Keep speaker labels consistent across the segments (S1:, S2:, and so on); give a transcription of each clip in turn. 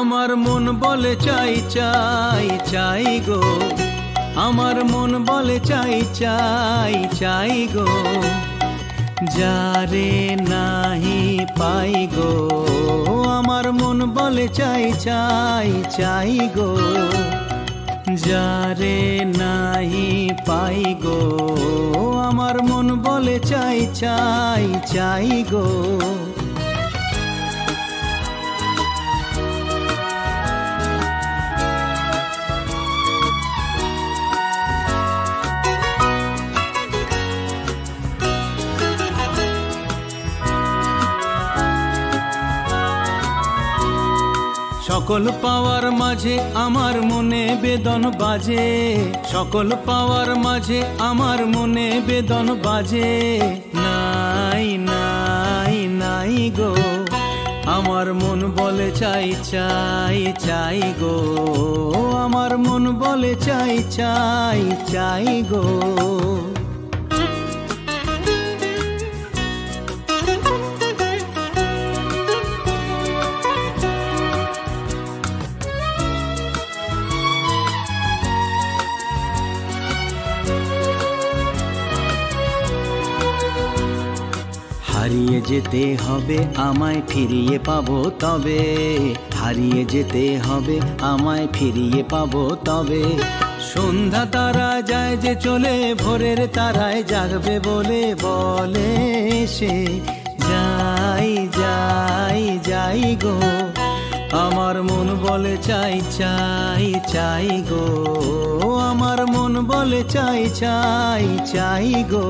S1: আমার মন বলে চাই চাই চাই গো, আমার মন বলে চাই চাই চাই গো, যারে নাহি পাই গো। আমার মন বলে চাই চাই চাই গো, যারে নাহি পাই গো। আমার মন বলে চাই চাই চাই গো। সকল পাওয়ার মাঝে আমার মনে বেদন বাজে, সকল পাওয়ার মাঝে আমার মনে বেদন বাজে। নাই নাই নাই গো, আমার মন বলে চাই চাই চাই গো, আমার মন বলে চাই চাই চাই গো। হারিয়ে যেতে হবে আমায় ফিরিয়ে পাবো তবে, হারিয়ে যেতে হবে আমায় ফিরিয়ে পাবো তবে। সন্ধ্যা তারা যায় যে চলে, ভোরের তারায় জাগবে বলে বলে সে। যাই যাই যাই গো, আমার মন বলে চাই চাই চাই গো, আমার মন বলে চাই চাই চাই গো,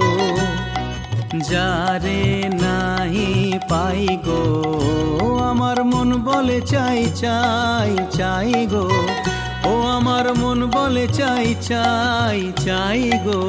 S1: যারে নাহি পাই গো। আমার মন বলে চাই চাই চাই গো, ও আমার মন বলে চাই চাই চাই গো।